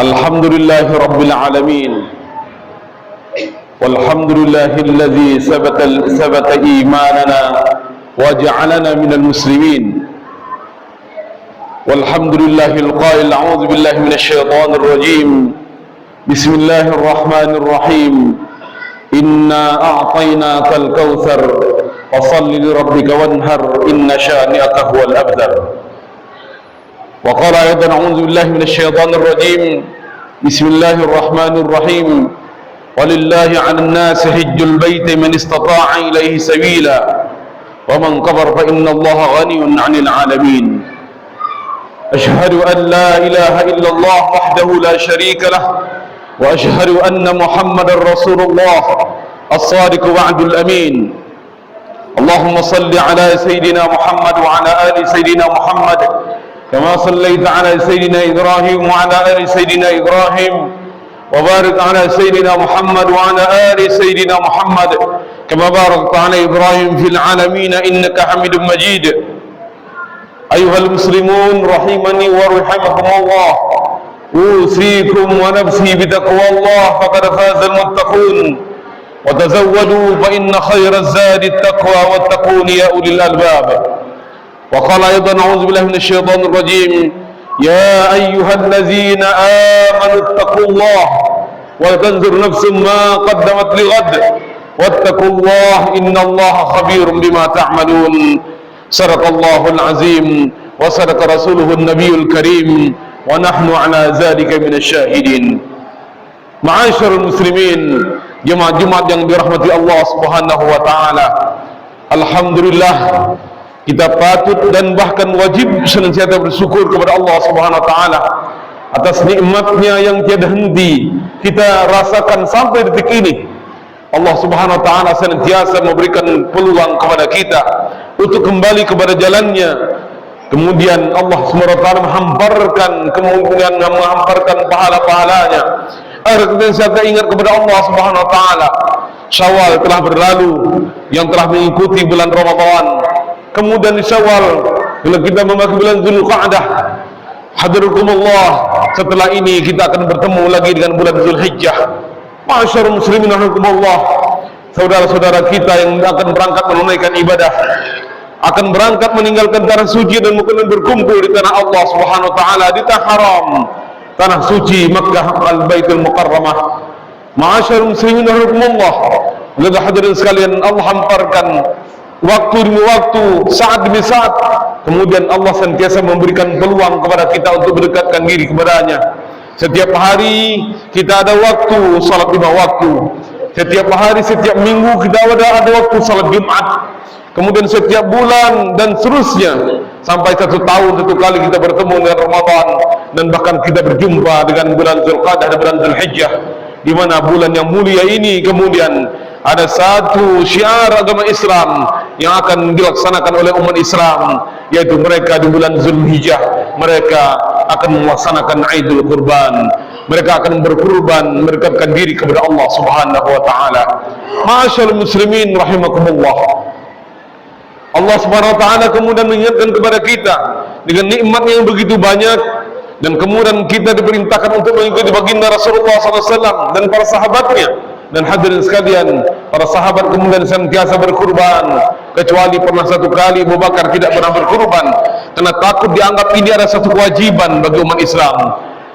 الحمد لله رب العالمين والحمد لله الذي ثبت إيماننا وجعلنا من المسلمين والحمد لله القائل أعوذ بالله من الشيطان الرجيم بسم الله الرحمن الرحيم إنا أعطيناك الكوثر فصل لربك وانهر إن شانئك هو الأبتر وقال أيضا أعوذ بالله من الشيطان الرجيم بسم الله الرحمن الرحيم ولله على الناس حج البيت من استطاع إليه سبيلا ومن كفر فإن الله غني عن العالمين أشهد أن لا إله إلا الله وحده لا شريك له وأشهد أن محمدا رسول الله الصادق وعد الأمين اللهم صل على سيدنا محمد وعلى آل سيدنا محمد كما صليت على سيدنا إبراهيم وعلى آل سيدنا إبراهيم وبارك على سيدنا محمد وعلى آل سيدنا محمد كما باركت على إبراهيم في العالمين إنك حميد مجيد أيها المسلمون رحمني ورحمكم الله أوصيكم ونفسي بتقوى الله فقد فاز المتقون وتزودوا فإن خير الزاد التقوى واتقون يا أولي الألباب وقال أيضا أعوذ بالله من الشيطان الرجيم يا أيها الذين آمنوا اتقوا الله ولتنظر نفس ما قدمت لغد واتقوا الله إن الله خبير بما تعملون صدق الله العظيم وصدق رسوله النبي الكريم ونحن على ذلك من الشاهدين. Ma'asyiral muslimin, jemaah Jumat yang dirahmati Allah Subhanahu wa taala. Alhamdulillah, kita patut dan bahkan wajib senantiasa bersyukur kepada Allah Subhanahu wa taala atas nikmatnya yang tiada henti kita rasakan sampai detik ini. Allah Subhanahu wa taala senantiasa memberikan peluang kepada kita untuk kembali kepada jalannya. Kemudian Allah SWT menghamparkan pahala-pahalanya. Agar kita ingat kepada Allah Subhanahu wa taala. Syawal telah berlalu yang telah mengikuti bulan Ramadan. Kemudian di Syawal bila kita memasuki bulan Zulqa'dah. Hadirakumullah, setelah ini kita akan bertemu lagi dengan bulan Zulhijjah. Ma'asyarul muslimin rahimakumullah, saudara-saudara kita yang akan berangkat menunaikan ibadah, akan berangkat meninggalkan tanah suci dan mungkin berkumpul di tanah Allah Subhanahu wa taala, di tanah haram, tanah suci Makkah Al-Baitul Mukarramah. Ma'asyarul muslimin rahimakumullah, saudara hadirin sekalian, Allah hamparkan waktu demi waktu, saat demi saat. Kemudian Allah sentiasa memberikan peluang kepada kita untuk berdekatkan diri kepadanya. Setiap hari kita ada waktu salat 5 waktu. Setiap hari, setiap minggu kita ada waktu salat Jumat. Kemudian setiap bulan dan seterusnya sampai 1 tahun 1 kali kita bertemu dengan Ramadan, dan bahkan kita berjumpa dengan bulan Zulqa'dah dan bulan Zulhijjah, di mana bulan yang mulia ini kemudian ada satu syiar agama Islam yang akan dilaksanakan oleh umat Islam, yaitu mereka di bulan Zulhijjah mereka akan melaksanakan Aidul Kurban. Mereka akan berkurban, mendekatkan diri kepada Allah Subhanahu wa taala. Ma'asyarul muslimin rahimakumullah, Allah Subhanahu wa taala kemudian mengingatkan kepada kita dengan nikmat yang begitu banyak, dan kemudian kita diperintahkan untuk mengikuti baginda Rasulullah SAW dan para sahabatnya. Dan hadirin sekalian, para sahabat kemudian senantiasa berkurban, kecuali pernah 1 kali Abu Bakar tidak pernah berkurban karena takut dianggap ini adalah satu kewajiban bagi umat Islam.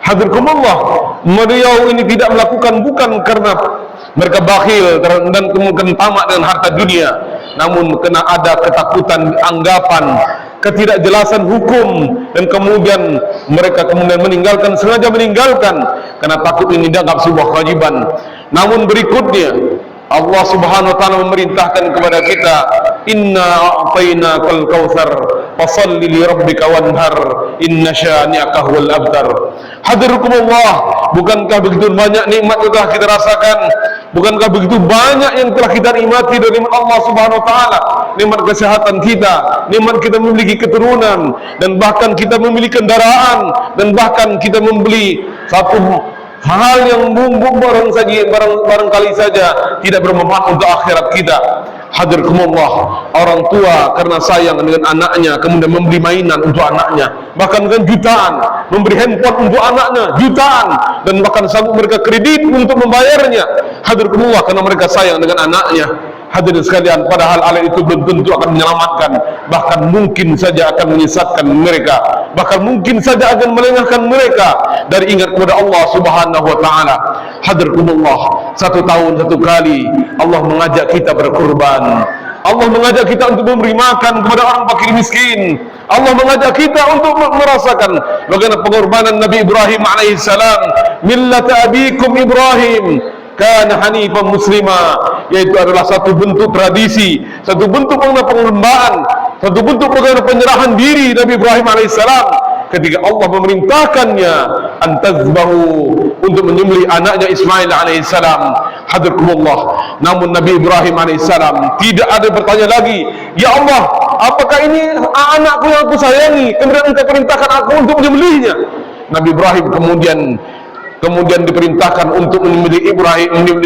Hadirkumullah, beliau ini tidak melakukan bukan karena mereka bakhil dan kemudian tamak dengan harta dunia, namun kena ada ketakutan, anggapan, ketidakjelasan hukum, dan kemudian mereka kemudian sengaja meninggalkan karena takut ini dianggap sebuah kewajiban. Namun berikutnya Allah Subhanahu wa taala memerintahkan kepada kita, inna a'tainakal kautsar fashalli li rabbika wanhar inna syani'aka huwal abtar. Hadirukumullah, bukankah begitu banyak nikmat yang telah kita rasakan? Bukankah begitu banyak yang telah kita nikmati dari Allah Subhanahu wa taala? Nikmat kesehatan kita, nikmat kita memiliki keturunan, dan bahkan kita memiliki kendaraan, dan bahkan kita membeli satu hal yang barangkali saja tidak bermanfaat untuk akhirat kita. Hadirkumullah, orang tua karena sayang dengan anaknya kemudian memberi mainan untuk anaknya, bahkan dengan jutaan, memberi handphone untuk anaknya jutaan, dan bahkan sanggup mereka kredit untuk membayarnya. Hadirkumullah, karena mereka sayang dengan anaknya. Hadirin sekalian, padahal hal itu belum tentu akan menyelamatkan, bahkan mungkin saja akan menyesatkan mereka, bahkan mungkin saja akan melengahkan mereka dari ingat kepada Allah Subhanahu wa taala. Hadirkumullah, 1 tahun 1 kali Allah mengajak kita berkurban. Allah mengajak kita untuk memberi makan kepada orang fakir miskin. Allah mengajak kita untuk merasakan bagaimana pengorbanan Nabi Ibrahim alaihissalam. Millata abikum Ibrahim kana hanifan muslima, yaitu adalah satu bentuk tradisi, satu bentuk penghambaan, satu bentuk penyerahan diri Nabi Ibrahim alaihissalam ketika Allah memerintahkannya antazbahu, untuk menyembelih anaknya Ismail alaihissalam. Hadirkumullah, namun Nabi Ibrahim alaihissalam tidak ada bertanya lagi, ya Allah, apakah ini anakku yang aku sayangi kemudian engkau perintahkan aku untuk menyembelihnya? Nabi Ibrahim kemudian diperintahkan untuk menyembelih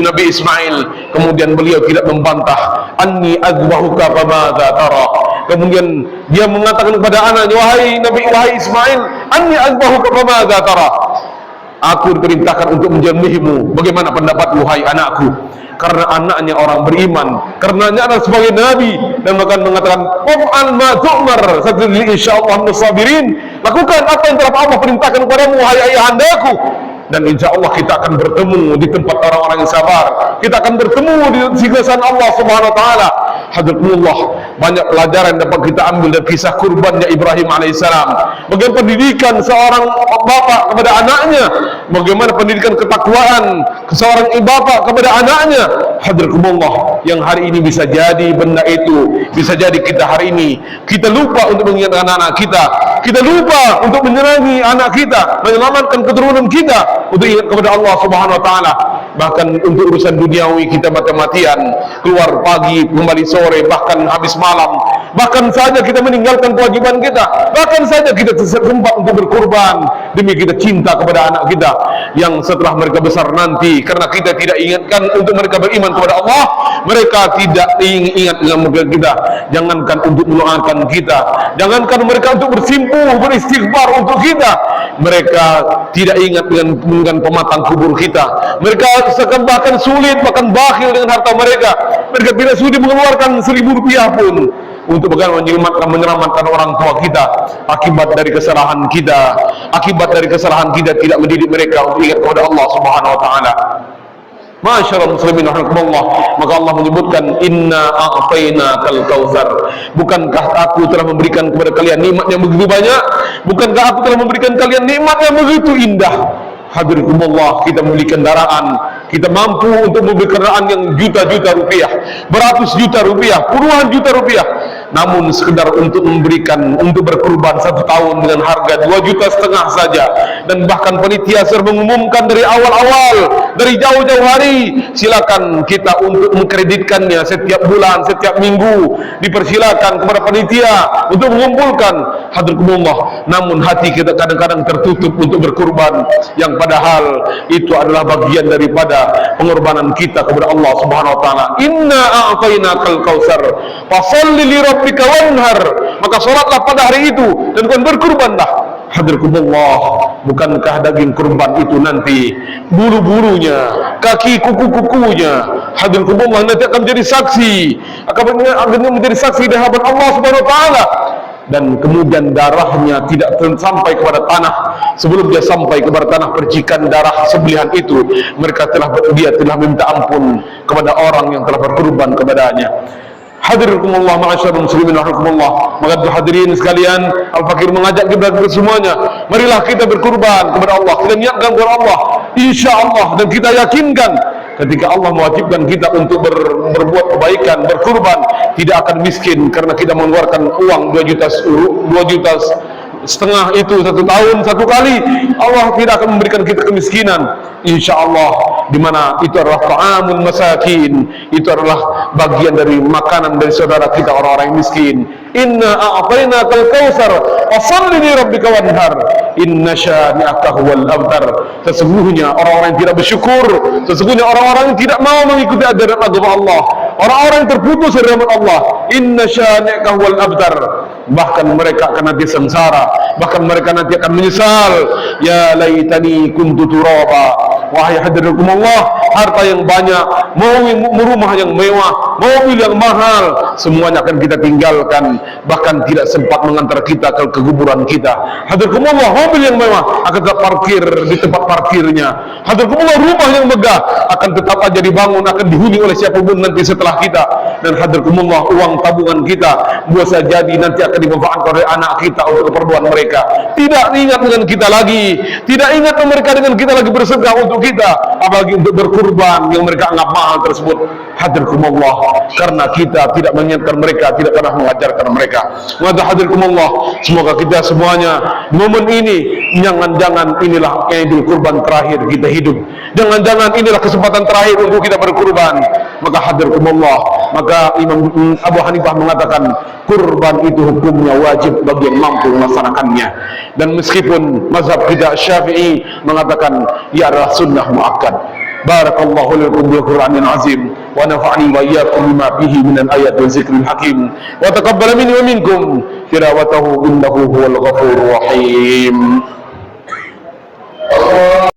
Nabi Ismail. Kemudian beliau tidak membantah, anni azbahuka famadza tara. Kemudian dia mengatakan kepada anaknya, wahai Ismail, anni azbahuka famadza tara, aku diperintahkan untuk menyembelihmu, bagaimana pendapatmu wahai anakku? Karena anaknya orang beriman, karena anaknya sebagai nabi, dan bahkan mengatakan qul ma tu'mar satajiduni insyaallah musabirin, lakukan apa yang telah Allah perintahkan kepadamu wahai ayahandaku, dan insya Allah kita akan bertemu di tempat orang-orang yang sabar, kita akan bertemu di siksasan Allah Subhanahu wa taala. Hadirkumullah, banyak pelajaran yang dapat kita ambil dari kisah kurbannya Ibrahim alaihissalam. Bagaimana pendidikan seorang bapak kepada anaknya, bagaimana pendidikan ketakwaan seorang bapak kepada anaknya. Hadirkumullah, yang hari ini bisa jadi benda itu, bisa jadi kita hari ini kita lupa untuk mengingatkan anak-anak kita lupa untuk menyenangi anak kita, menyelamatkan keturunan kita, untuk ingat kepada Allah Subhanahu wa taala. Bahkan untuk urusan duniawi kita mati-matian, keluar pagi kembali sore, bahkan habis malam, bahkan saja kita meninggalkan kewajiban kita, bahkan saja kita sempat untuk berkorban demi kita cinta kepada anak kita yang setelah mereka besar nanti, karena kita tidak ingatkan untuk mereka beriman kepada Allah, mereka tidak ingat dengan mereka kita. Jangankan untuk mendoakan kita, jangankan mereka untuk bersimpuh beristighfar untuk kita, mereka tidak ingat dengan pematang kubur kita. Mereka bahkan sulit, bahkan bakhil dengan harta mereka. Mereka tidak sudi mengeluarkan Rp1.000 pun untuk bagaimana menyelamatkan orang tua kita akibat dari kesalahan kita tidak mendidik mereka untuk ingat kepada Allah Subhanahu wa taala. Masyaallah muslimin rahimakumullah, maka Allah menyebutkan inna a'tainakal kautsar, bukankah aku telah memberikan kepada kalian nikmat yang begitu banyak, bukankah aku telah memberikan kalian nikmat yang begitu indah. Hadirkumullah, kita membeli kendaraan, kita mampu untuk membeli kendaraan yang juta-juta rupiah, beratus juta rupiah, puluhan juta rupiah, namun sekedar untuk berkurban 1 tahun dengan harga 2,5 juta saja. Dan bahkan panitia mengumumkan dari awal-awal, dari jauh-jauh hari, silakan kita untuk mengkreditkannya setiap bulan, setiap minggu, dipersilakan kepada panitia untuk mengumpulkan. Hadirkumullah, namun hati kita kadang-kadang tertutup untuk berkurban, yang padahal itu adalah bagian daripada pengorbanan kita kepada Allah Subhanahu wa taala. Inna a'tainakal kautsar fasholli li rabbika wanhar, maka salatlah pada hari itu dan kau berkurbanlah. Hadirkumullah, bukankah daging kurban itu nanti bulu-bulunya, kaki kuku-kukunya, hadirkumullah, nanti akan menjadi saksi, akan menjadi saksi di hadapan Allah Subhanahu wa taala. Dan kemudian darahnya tidak sampai kepada tanah. Sebelum dia sampai kepada tanah, percikan darah sembelihan itu, dia telah minta ampun kepada orang yang telah berkorban kepadanya. Hadirkumullah ma'asyarul muslimin rahimakumullah. Maka hadirin sekalian, Al-Fakir mengajak kita semuanya, marilah kita berkurban kepada Allah, kita niatkan kepada Allah, insyaallah, dan kita yakinkan ketika Allah mewajibkan kita untuk berbuat kebaikan, berkurban, tidak akan miskin karena kita mengeluarkan uang 2,5 juta itu 1 tahun 1 kali. Allah tidak akan memberikan kita kemiskinan, insyaallah, dimana itu adalah ta'amul masakin, itu adalah bagian dari makanan dari saudara kita orang-orang yang miskin. Inna a'tainakal kautsar fasholli li rabbika wanhar inna syani'aka huwal abtar. Sesungguhnya orang-orang yang tidak bersyukur, sesungguhnya orang-orang yang tidak mau mengikuti ajaran agama Allah, orang-orang yang terputus dari rahmat Allah. Inna syani'aka huwal abtar. Bahkan mereka akan nanti sengsara, bahkan mereka nanti akan menyesal. Ya laitani kuntu turaba. Wahai hadirin Allah, harta yang banyak, rumah yang mewah, mobil yang mahal, semuanya akan kita tinggalkan, bahkan tidak sempat mengantar kita ke kuburan kita. Hadirin Allah, mobil yang mewah akan tetap parkir di tempat parkirnya. Hadirin Allah, rumah yang megah akan tetap aja dibangun, akan dihuni oleh siapapun nanti setelah kita. Dan hadirin Allah, uang tabungan kita bisa jadi nanti akan dimanfaatkan oleh anak kita untuk keperluan mereka. Tidak ingat dengan kita lagi, tidak ingat mereka dengan kita lagi bersedekah untuk kita, apalagi untuk berkurban yang mereka anggap mahal tersebut. Hadirkumullah, karena kita tidak mengingatkan mereka, tidak pernah mengajarkan mereka. Maka hadirkumullah, semoga kita semuanya momen ini, jangan-jangan inilah idul kurban terakhir kita hidup, jangan-jangan inilah kesempatan terakhir untuk kita berkurban. Maka hadirkumullah, maka Imam Abu Hanifah mengatakan kurban itu hukumnya wajib bagi yang mampu melaksanakannya. Dan meskipun mazhab kita Syafi'i mengatakan ia adalah sunnah muakkad. Barakallahu lakum bil Qur'anil azim wa nafa'ani wa iyyakum bima fihi minal ayati wa zikril hakim wa taqabbal minni wa minkum tilawatahu innahu huwal ghafurur rahim. Allah